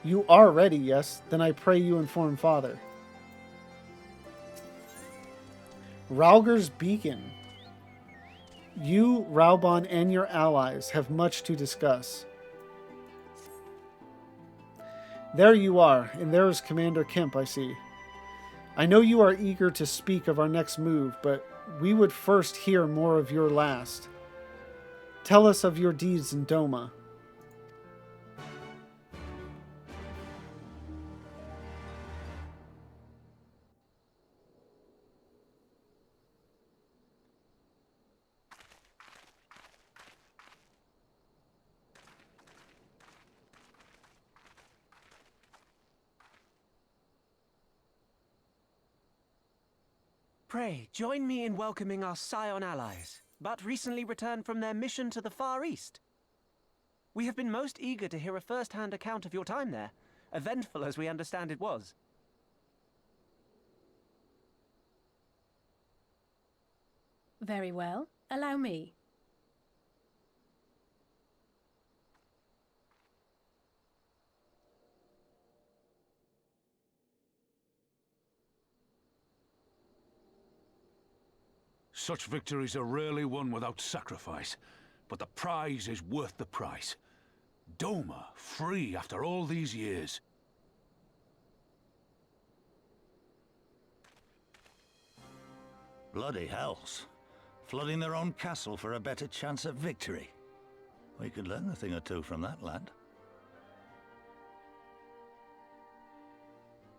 You are ready, yes? Then I pray you inform Father. Rauger's Beacon. You, Raubon, and your allies have much to discuss. There you are, and there is Commander Kemp, I see. I know you are eager to speak of our next move, but we would first hear more of your last. Tell us of your deeds in Doma. Pray, join me in welcoming our Scion allies, but recently returned from their mission to the Far East. We have been most eager to hear a first-hand account of your time there, eventful as we understand it was. Very well. Allow me. Such victories are rarely won without sacrifice, but the prize is worth the price. Doma, free after all these years. Bloody hells. Flooding their own castle for a better chance at victory. We could learn a thing or two from that lad.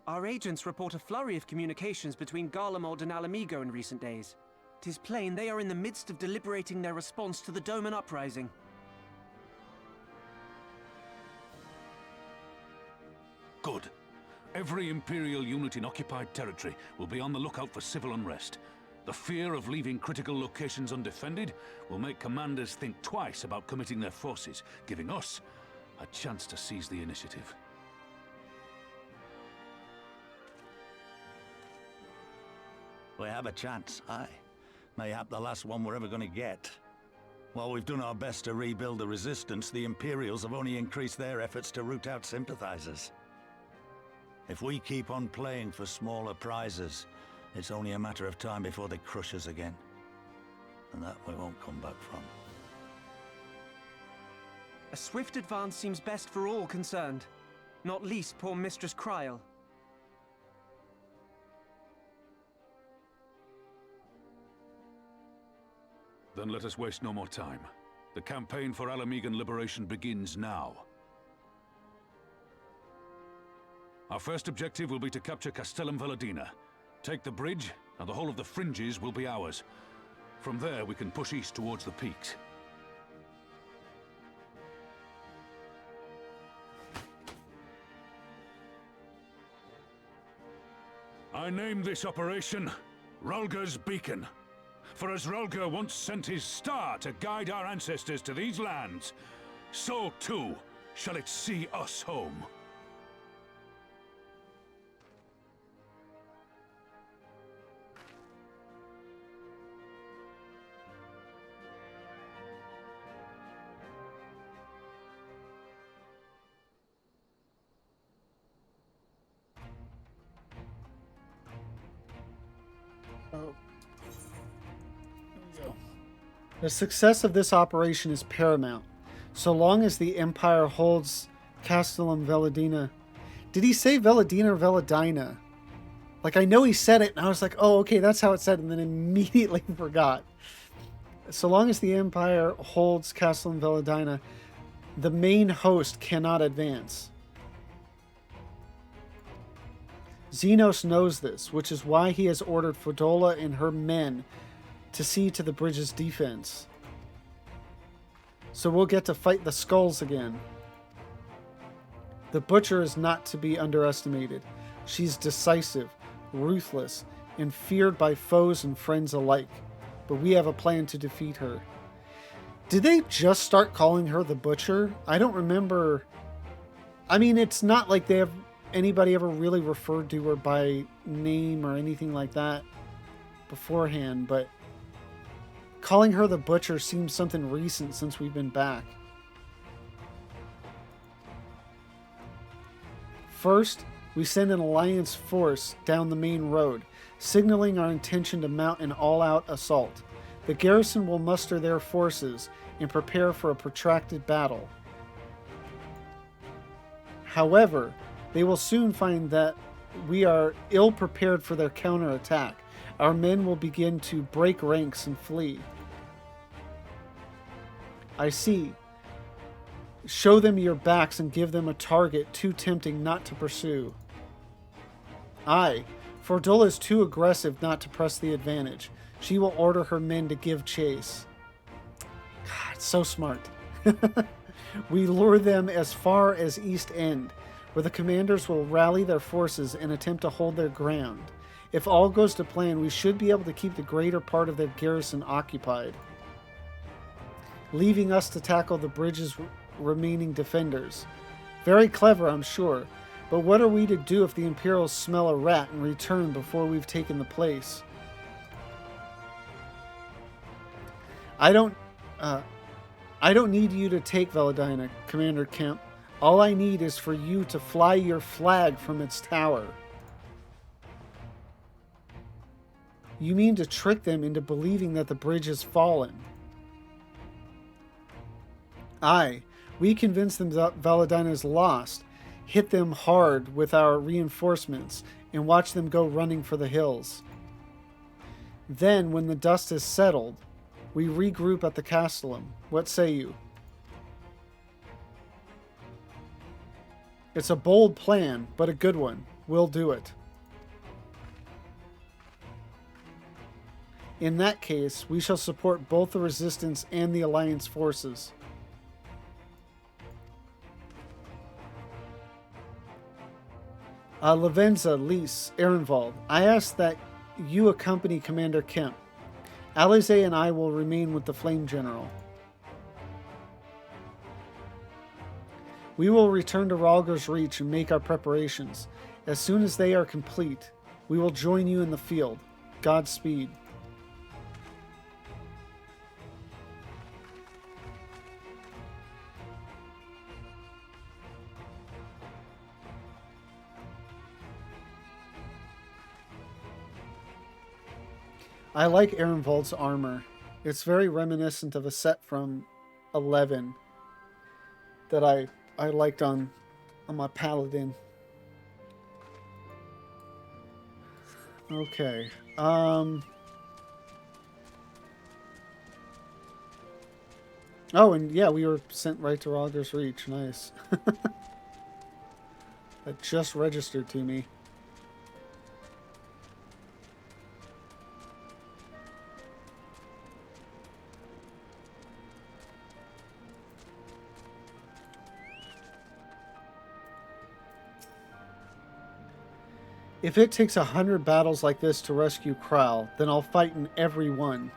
Our agents report a flurry of communications between Garlemald and Alamigo in recent days. 'Tis plain they are in the midst of deliberating their response to the Doman uprising. Good. Every Imperial unit in occupied territory will be on the lookout for civil unrest. The fear of leaving critical locations undefended will make commanders think twice about committing their forces, giving us a chance to seize the initiative. We have a chance, aye. Mayhap the last one we're ever going to get. While we've done our best to rebuild the resistance, the Imperials have only increased their efforts to root out sympathizers. If we keep on playing for smaller prizes, it's only a matter of time before they crush us again. And that we won't come back from. A swift advance seems best for all concerned, not least poor Mistress Kryl. Then let us waste no more time. The campaign for Alamigan liberation begins now. Our first objective will be to capture Castellum Veladina. Take the bridge, and the whole of the fringes will be ours. From there, we can push east towards the peaks. I name this operation Rulger's Beacon. For as Rulger once sent his star to guide our ancestors to these lands, so too shall it see us home. The success of this operation is paramount. So long as the Empire holds Castellum Veladina. Did he say Veladina or Veladina? Like, I know he said it, and I was like, oh, okay, that's how it said, and then immediately forgot. So long as the Empire holds Castellum Veladina, the main host cannot advance. Xenos knows this, which is why he has ordered Fodola and her men to see to the bridge's defense. So we'll get to fight the skulls again. The Butcher is not to be underestimated. She's decisive, ruthless, and feared by foes and friends alike. But we have a plan to defeat her. Did they just start calling her the Butcher? I don't remember. I mean, it's not like they have anybody ever really referred to her by name or anything like that beforehand, but calling her the Butcher seems something recent since we've been back. First, we send an Alliance force down the main road, signaling our intention to mount an all-out assault. The garrison will muster their forces and prepare for a protracted battle. However, they will soon find that we are ill-prepared for their counterattack. Our men will begin to break ranks and flee. I see. Show them your backs and give them a target too tempting not to pursue. Aye, Fordola is too aggressive not to press the advantage. She will order her men to give chase. God, so smart. We lure them as far as East End, where the commanders will rally their forces and attempt to hold their ground. If all goes to plan, we should be able to keep the greater part of their garrison occupied, leaving us to tackle the bridge's remaining defenders. Very clever, I'm sure, but what are we to do if the Imperials smell a rat and return before we've taken the place? I don't need you to take Veladina, Commander Kemp. All I need is for you to fly your flag from its tower. You mean to trick them into believing that the bridge has fallen? Aye, we convince them that Veladina is lost, hit them hard with our reinforcements, and watch them go running for the hills. Then, when the dust is settled, we regroup at the Castellum. What say you? It's a bold plan, but a good one. We'll do it. In that case, we shall support both the Resistance and the Alliance forces. Lavenza, Lys, Ehrenwald, I ask that you accompany Commander Kemp. Alize and I will remain with the Flame General. We will return to Rhalgr's Reach and make our preparations. As soon as they are complete, we will join you in the field. Godspeed. I like Ehrenwald's armor. It's very reminiscent of a set from 11 that I liked on my Paladin. Okay. Oh, and yeah, we were sent right to Rhalgr's Reach. Nice. That just registered to me. If it takes 100 battles like this to rescue Kral, then I'll fight in every one.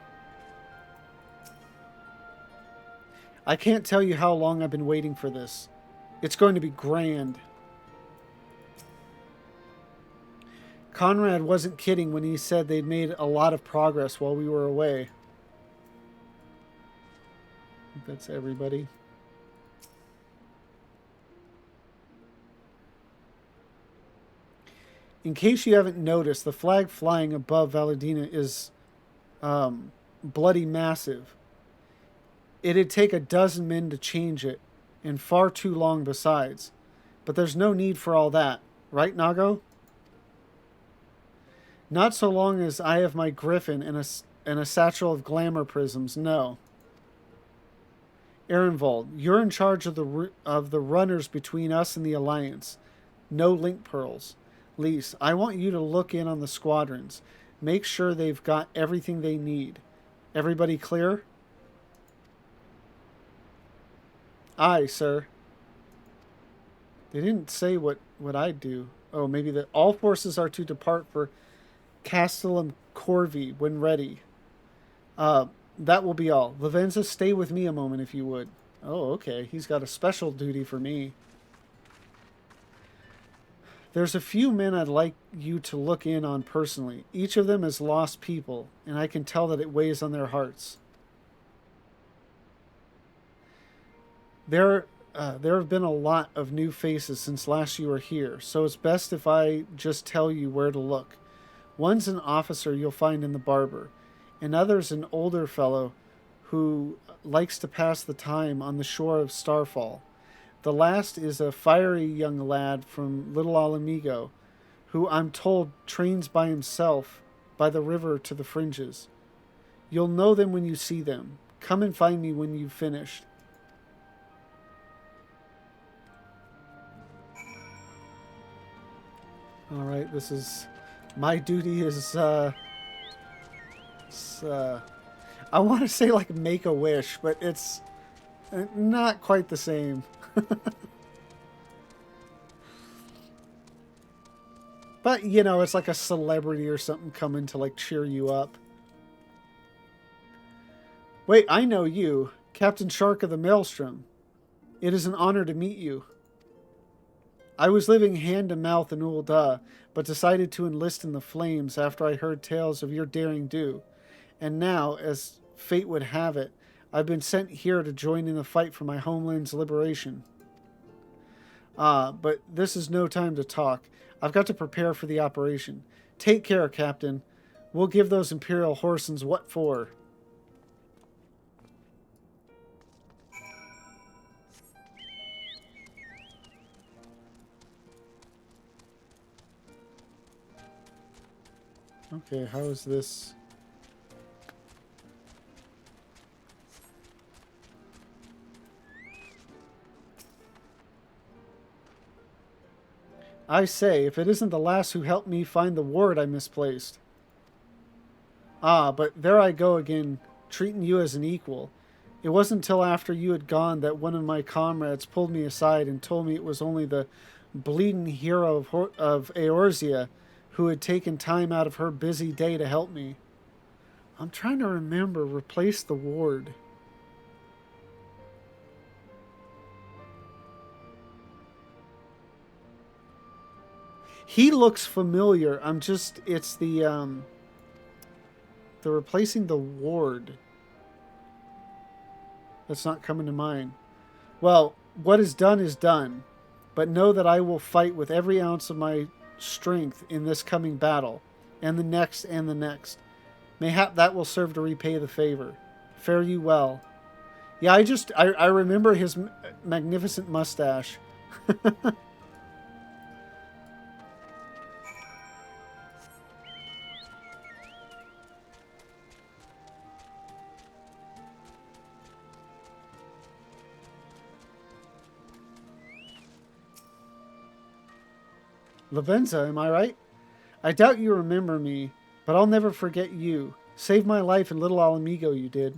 I can't tell you how long I've been waiting for this. It's going to be grand. Conrad wasn't kidding when he said they'd made a lot of progress while we were away. I think that's everybody. In case you haven't noticed, the flag flying above Valadina is bloody massive. It'd take a dozen men to change it, and far too long besides. But there's no need for all that, right, Nago? Not so long as I have my griffin and a satchel of glamour prisms, no. Ehrenwald, you're in charge of the runners between us and the Alliance. No link pearls. Lys, I want you to look in on the squadrons. Make sure they've got everything they need. Everybody clear? Aye, sir. They didn't say what I'd do. Oh, maybe that all forces are to depart for Castellum Corvi when ready. That will be all. Lavenza, stay with me a moment if you would. Oh, okay. He's got a special duty for me. There's a few men I'd like you to look in on personally. Each of them is lost people, and I can tell that it weighs on their hearts. They're there have been a lot of new faces since last you were here, so it's best if I just tell you where to look. One's an officer you'll find in the barber. Another's an older fellow who likes to pass the time on the shore of Starfall. The last is a fiery young lad from Little Alamigo, who I'm told trains by himself by the river to the fringes. You'll know them when you see them. Come and find me when you've finished. Alright, this is... My duty is, I want to say like make a wish, but it's not quite the same. But, you know, it's like a celebrity or something coming to like cheer you up. Wait, I know you. Captain Shark of the Maelstrom. It is an honor to meet you. I was living hand to mouth in Ul'dah, but decided to enlist in the flames after I heard tales of your daring do. And now, as fate would have it, I've been sent here to join in the fight for my homeland's liberation. But this is no time to talk. I've got to prepare for the operation. Take care, Captain. We'll give those Imperial Horsens what for. Okay, how is this? I say, if it isn't the lass who helped me find the ward I misplaced. Ah, but there I go again, treating you as an equal. It wasn't until after you had gone that one of my comrades pulled me aside and told me it was only the bleeding hero of Eorzea who had taken time out of her busy day to help me. I'm trying to remember, replace the ward. He looks familiar. It's the replacing the ward that's not coming to mind. Well, what is done, but know that I will fight with every ounce of my strength in this coming battle, and the next, and the next. Mayhap that will serve to repay the favor. Fare you well. Yeah, I remember his magnificent mustache. Lavenza, am I right? I doubt you remember me, but I'll never forget you. Saved my life in Little Alamigo, you did.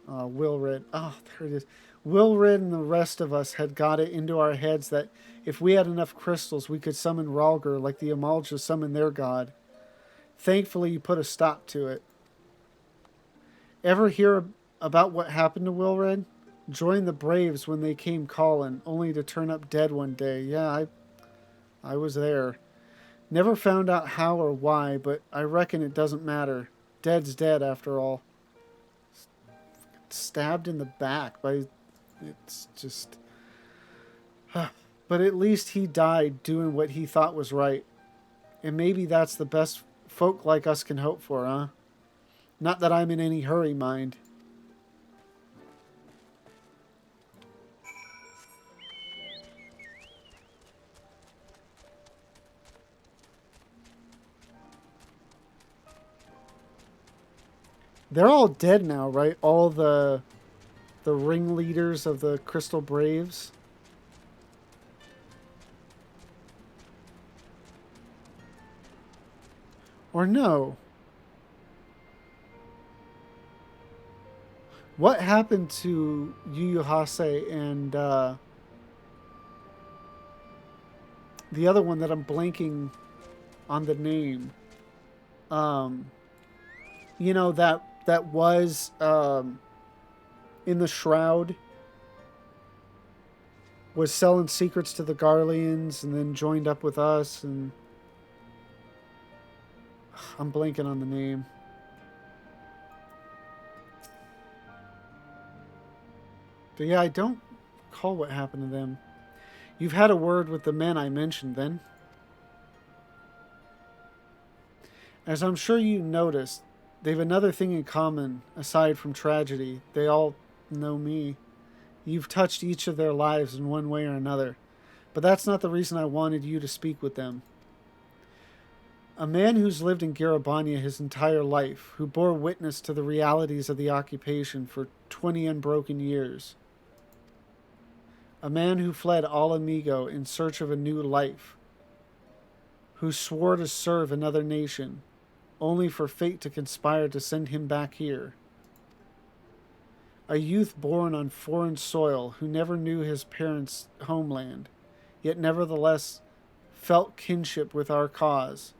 Wilred. Oh, there it is. Wilred and the rest of us had got it into our heads that if we had enough crystals, we could summon Rhalgr like the Amalja summoned their god. Thankfully, you put a stop to it. Ever hear about what happened to Wilred? Joined the Braves when they came calling, only to turn up dead one day. Yeah, I was there. Never found out how or why, but I reckon it doesn't matter. Dead's dead after all. Stabbed in the back by... It's just... But at least he died doing what he thought was right. And maybe that's the best folk like us can hope for, huh? Not that I'm in any hurry, mind. They're all dead now, right? All the ringleaders of the Crystal Braves. Or no? What happened to Yu Hase and the other one that I'm blanking on the name? You know, that was in the Shroud, was selling secrets to the Garleans and then joined up with us, and I'm blanking on the name. But yeah, I don't recall what happened to them. You've had a word with the men I mentioned, then? As I'm sure you noticed, they've another thing in common, aside from tragedy. They all know me. You've touched each of their lives in one way or another. But that's not the reason I wanted you to speak with them. A man who's lived in Garabania his entire life, who bore witness to the realities of the occupation for 20 unbroken years. A man who fled Al Amigo in search of a new life, who swore to serve another nation, only for fate to conspire to send him back here. A youth born on foreign soil who never knew his parents' homeland, yet nevertheless felt kinship with our cause.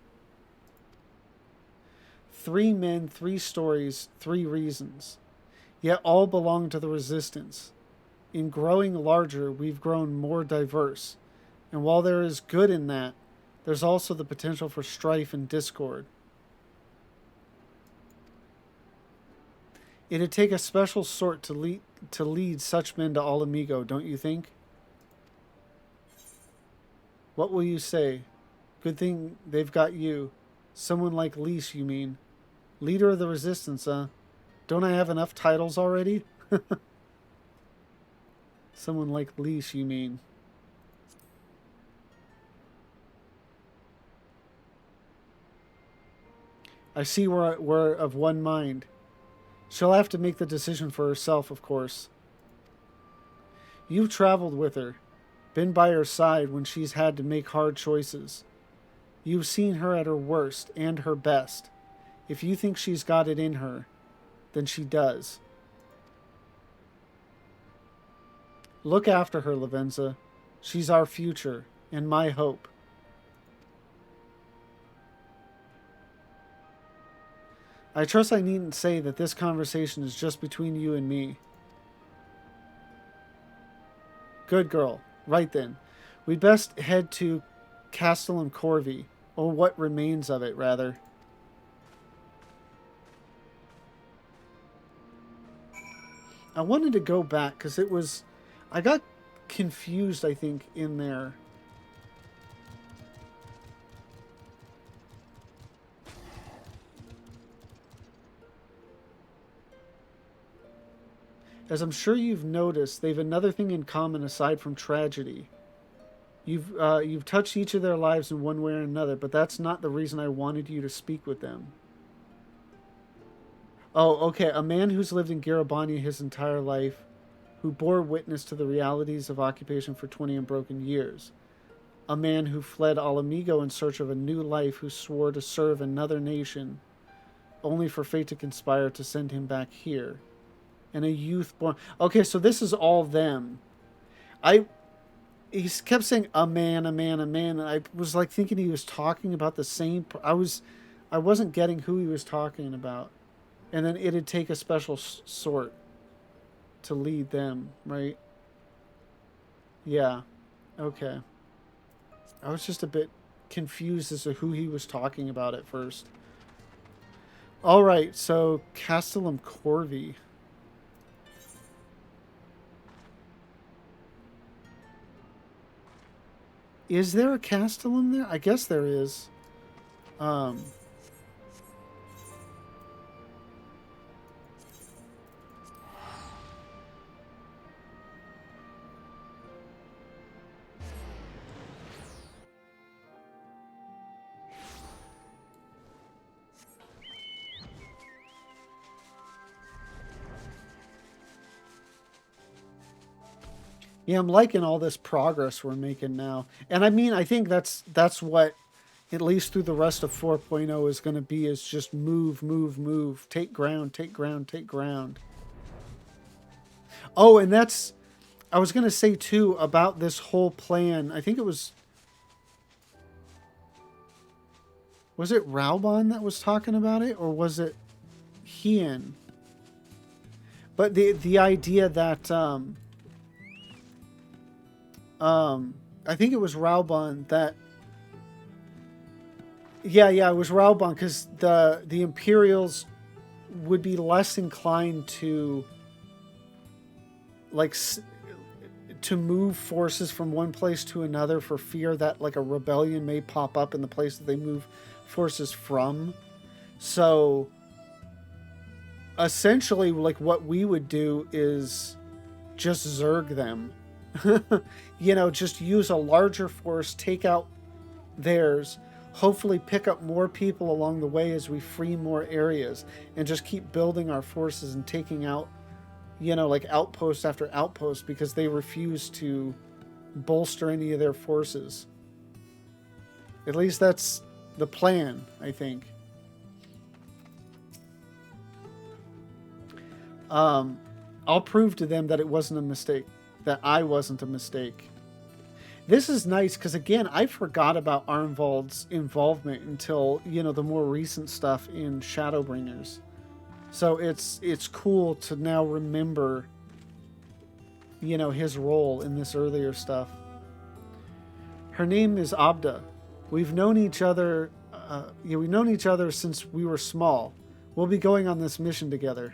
3 men, 3 stories, 3 reasons, yet all belong to the resistance. In growing larger, we've grown more diverse, and while there is good in that, there's also the potential for strife and discord. It'd take a special sort to lead such men to Al Amigo, don't you think? What will you say? Good thing they've got you. Someone like Lise, you mean? Leader of the resistance, huh? Don't I have enough titles already? Someone like Lise, you mean? I see we're of one mind. She'll have to make the decision for herself, of course. You've traveled with her, been by her side when she's had to make hard choices. You've seen her at her worst and her best. If you think she's got it in her, then she does. Look after her, Lavenza. She's our future, and my hope. I trust I needn't say that this conversation is just between you and me. Good girl. Right then. We'd best head to Castellum Corvi, or what remains of it, rather. I wanted to go back, because it was... I got confused, I think, in there. As I'm sure you've noticed, they've another thing in common aside from tragedy. You've touched each of their lives in one way or another, but that's not the reason I wanted you to speak with them. Oh, okay. A man who's lived in Garabania his entire life, who bore witness to the realities of occupation for 20 unbroken years. A man who fled Al Amigo in search of a new life, who swore to serve another nation, only for fate to conspire to send him back here. And a youth born... Okay, so this is all them. He kept saying a man, a man, a man, and I was like thinking he was talking about the same... I wasn't getting who he was talking about. And then it'd take a special sort to lead them, right? Yeah. Okay. I was just a bit confused as to who he was talking about at first. Alright, so Castellum Corvi. Is there a Castellum there? I guess there is. Yeah, I'm liking all this progress we're making now. And I mean, I think that's what, at least through the rest of 4.0 is going to be, is just move, move, move. Take ground, take ground, take ground. Oh, and that's... I was going to say, too, about this whole plan. I think it was... Was it Raubon that was talking about it? Or was it Hien? But the idea that... I think it was Raubon that... Yeah, it was Raubon, because the Imperials would be less inclined to, like, to move forces from one place to another for fear that like a rebellion may pop up in the place that they move forces from. So essentially, like, what we would do is just zerg them. You know, just use a larger force, take out theirs, hopefully pick up more people along the way as we free more areas, and just keep building our forces and taking out, you know, like outpost after outpost, because they refuse to bolster any of their forces. At least that's the plan, I think. I'll prove to them that it wasn't a mistake, that I wasn't a mistake. This is nice because, again, I forgot about Arnvald's involvement until, you know, the more recent stuff in Shadowbringers. So it's cool to now remember, you know, his role in this earlier stuff. Her name is Abda. We've known each other. We've known each other since we were small. We'll be going on this mission together.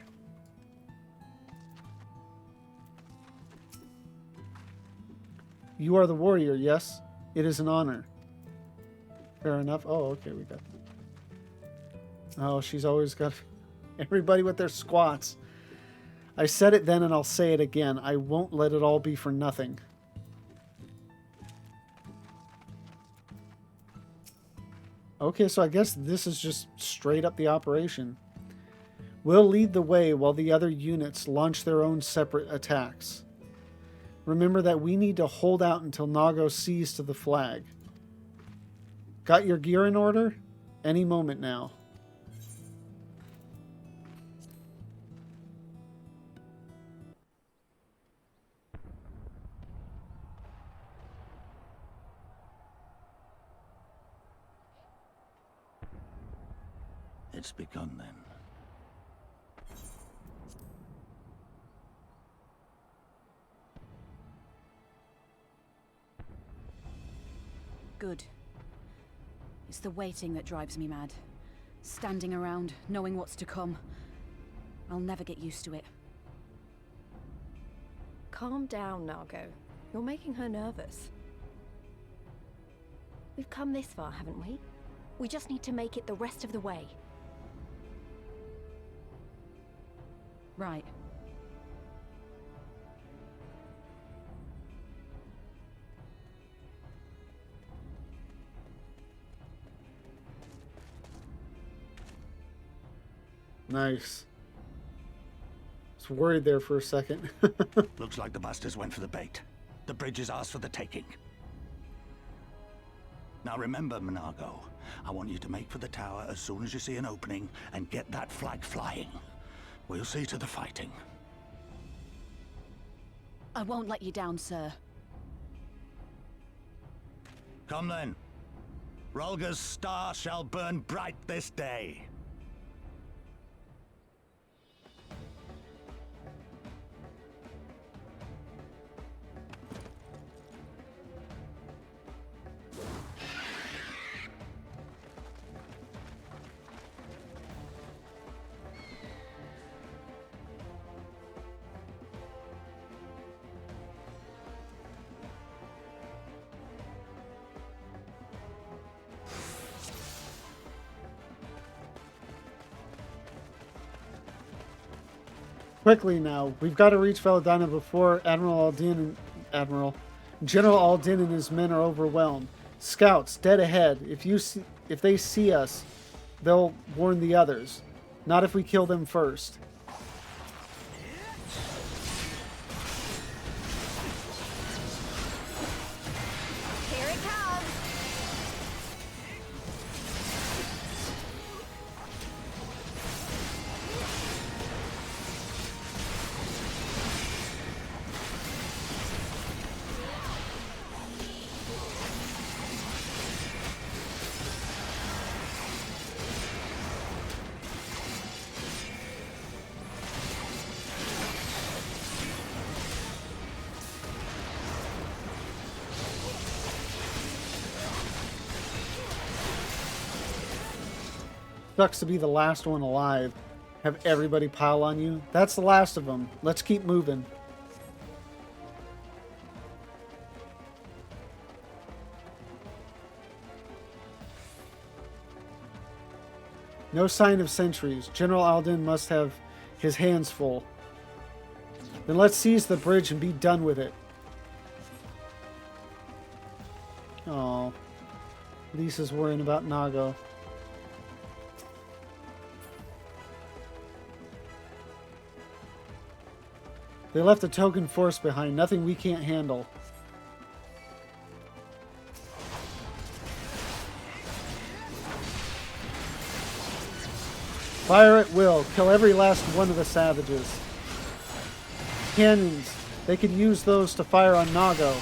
You are the warrior, yes? It is an honor. Fair enough. Oh, okay, we got... Oh, she's always got... Everybody with their squats. I said it then and I'll say it again. I won't let it all be for nothing. Okay, so I guess this is just straight up the operation. We'll lead the way while the other units launch their own separate attacks. Remember that we need to hold out until Nago sees to the flag. Got your gear in order? Any moment now. It's begun then. Good. It's the waiting that drives me mad. Standing around, knowing what's to come. I'll never get used to it. Calm down, Nago. You're making her nervous. We've come this far, haven't we? We just need to make it the rest of the way. Right. Nice. I was worried there for a second. Looks like the bastards went for the bait. The bridge is ours for the taking. Now remember, Minago, I want you to make for the tower as soon as you see an opening and get that flag flying. We'll see to the fighting. I won't let you down, sir. Come then. Rolga's star shall burn bright this day. Quickly now, we've got to reach Veladina before General Aldin and his men are overwhelmed. Scouts, dead ahead. If they see us, they'll warn the others. Not if we kill them first. Here it comes! Sucks to be the last one alive. Have everybody pile on you. That's the last of them. Let's keep moving. No sign of sentries. General Alden must have his hands full. Then let's seize the bridge and be done with it. Oh, Lisa's worrying about Nago. They left a token force behind. Nothing we can't handle. Fire at will. Kill every last one of the savages. Cannons. They could use those to fire on Nago.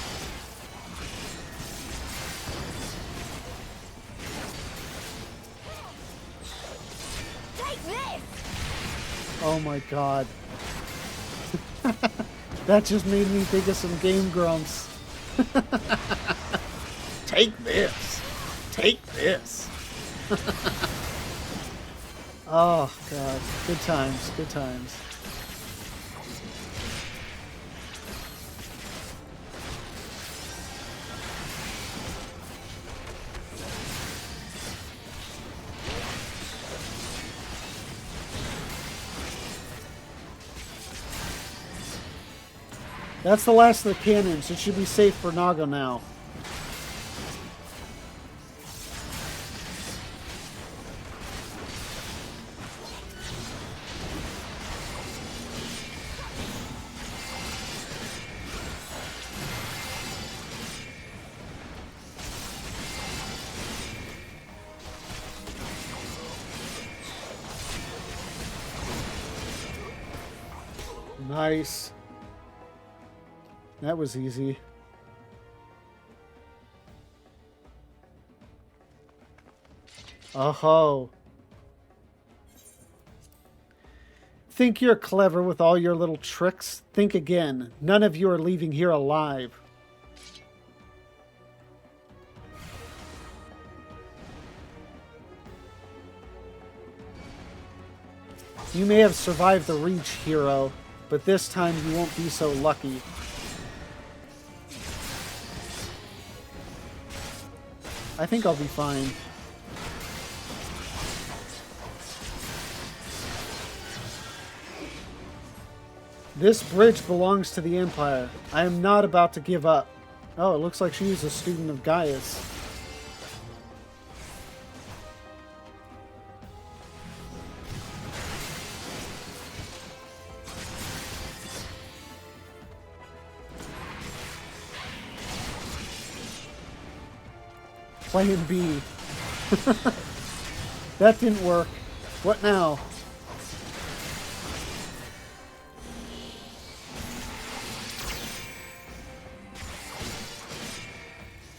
Take this! Oh my god. That just made me think of some Game Grumps. Take this. Take this. Oh god. Good times. Good times. That's the last of the cannons. It should be safe for Nago now. Nice. That was easy. Oh-ho. Think you're clever with all your little tricks? Think again. None of you are leaving here alive. You may have survived the Reach, hero, but this time you won't be so lucky. I think I'll be fine. This bridge belongs to the Empire. I am not about to give up. Oh, it looks like she's a student of Gaius. Plan B. That didn't work. What now?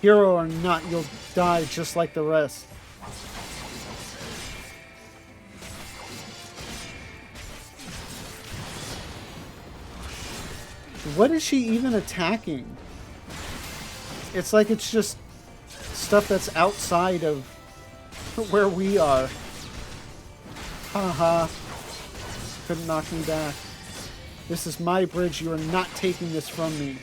Hero or not, you'll die just like the rest. What is she even attacking? It's like it's just stuff that's outside of where we are. Haha. Couldn't knock me back. This is my bridge. You are not taking this from me.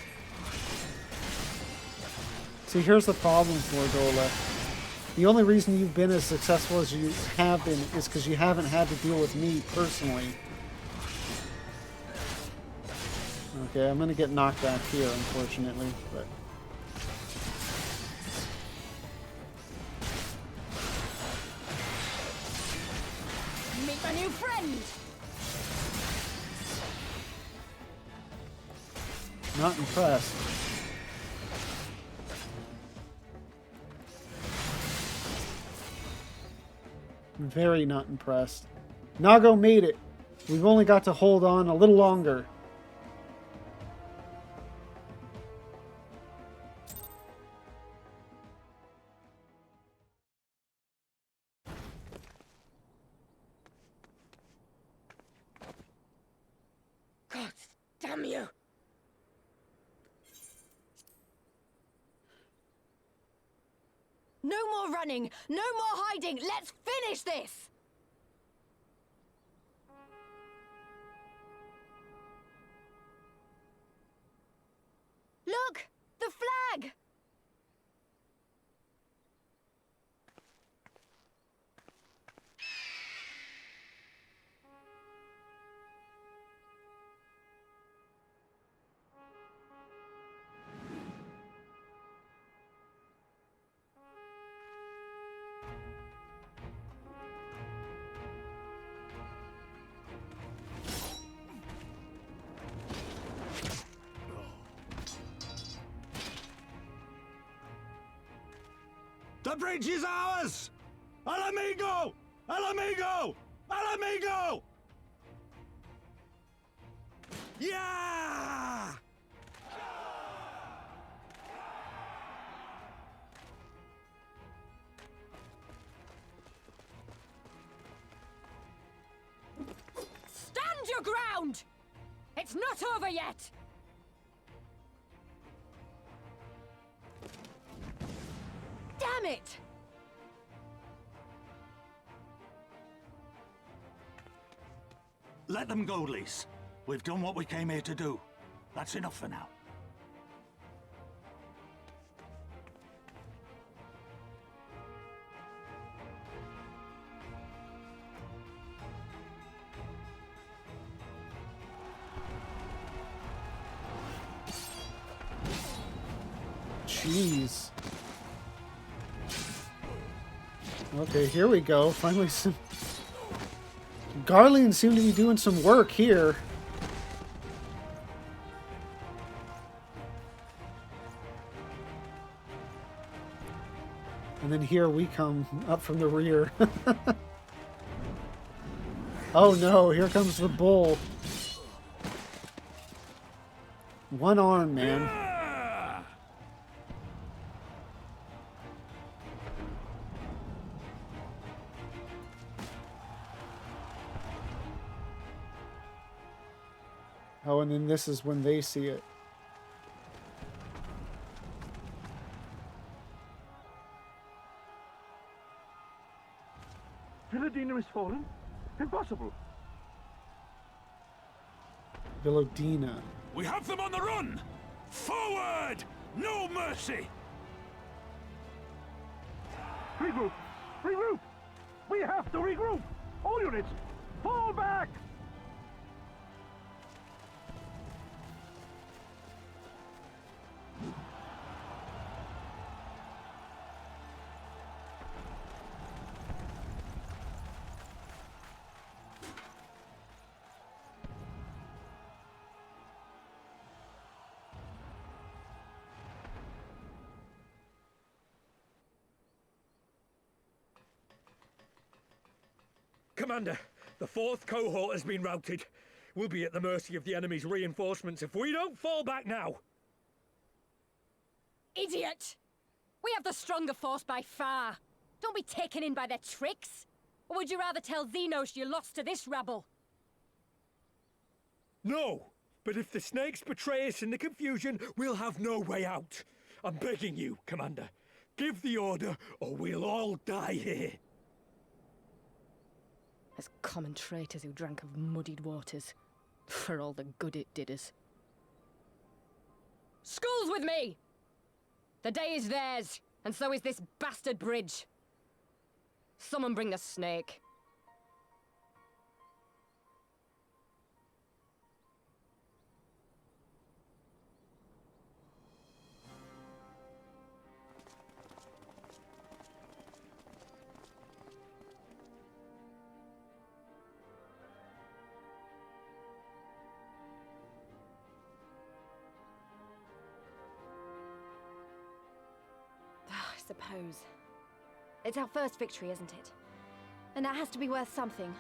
See, here's the problem, Fordola. The only reason you've been as successful as you have been is because you haven't had to deal with me personally. Okay, I'm gonna get knocked back here, unfortunately, but... Meet my new friend! Not impressed. Very not impressed. Nago made it. We've only got to hold on a little longer. God damn you! No more running! No more hiding! Let's finish this! Look! The flag! The bridge is ours! Al amigo! Al amigo! Al amigo! Yeah! Stand your ground! It's not over yet! Damn it! Let them go, Lise. We've done what we came here to do. That's enough for now. Jeez. Okay, here we go. Finally some... Garleans seem to be doing some work here. And then here we come up from the rear. Oh no, here comes the bull. One arm, man. Oh, and then this is when they see it. Villadina is fallen? Impossible. Villadina. We have them on the run! Forward! No mercy! Regroup! Regroup! We have to regroup! All units, fall back! Commander, the 4th cohort has been routed. We'll be at the mercy of the enemy's reinforcements if we don't fall back now. Idiot! We have the stronger force by far. Don't be taken in by their tricks. Or would you rather tell Xenos you lost to this rabble? No, but if the snakes betray us in the confusion, we'll have no way out. I'm begging you, Commander. Give the order, or we'll all die here. As common traitors who drank of muddied waters. For all the good it did us. School's with me! The day is theirs, and so is this bastard bridge. Someone bring the snake. I suppose. It's our first victory, isn't it? And that has to be worth something.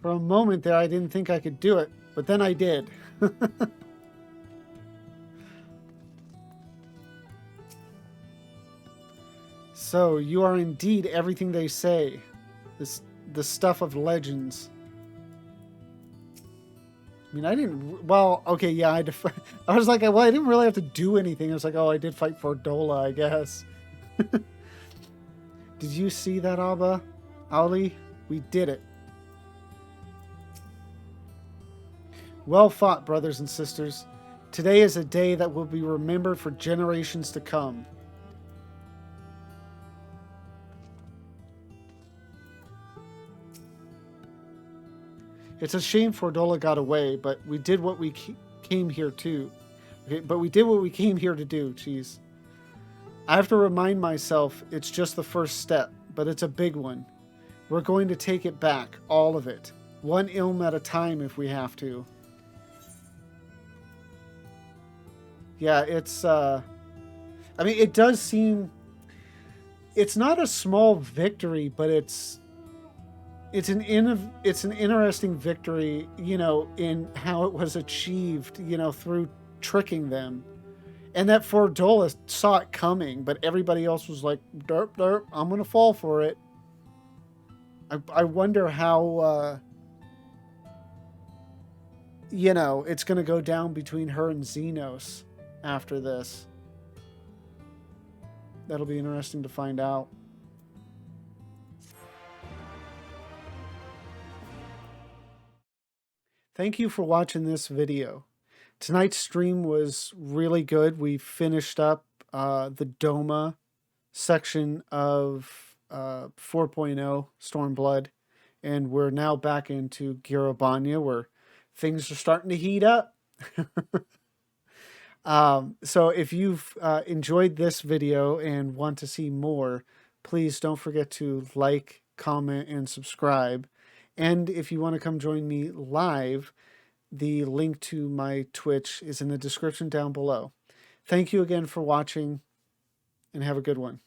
For a moment there, I didn't think I could do it, but then I did. So, you are indeed everything they say. The stuff of legends. I mean, I didn't... Well, okay, yeah, I was like, well, I didn't really have to do anything. I was like, oh, I did fight for Dola, I guess. Did you see that, Abba? Ali? We did it. Well fought, brothers and sisters. Today is a day that will be remembered for generations to come. It's a shame Fordola got away, but we did what we came here to. Okay, but we did what we came here to do, jeez. I have to remind myself it's just the first step, but it's a big one. We're going to take it back, all of it. One ilm at a time if we have to. Yeah, it's, I mean, it does seem... It's not a small victory, but it's an interesting victory, you know, in how it was achieved, you know, through tricking them. And that Fordola saw it coming, but everybody else was like, derp, derp, I'm going to fall for it. I wonder how, you know, it's going to go down between her and Xenos after this. That'll be interesting to find out. Thank you for watching this video. Tonight's stream was really good. We finished up the Doma section of 4.0 Stormblood, and we're now back into Garabanya, where things are starting to heat up. So if you've enjoyed this video and want to see more, please don't forget to like, comment, and subscribe. And if you want to come join me live, the link to my Twitch is in the description down below. Thank you again for watching, and have a good one.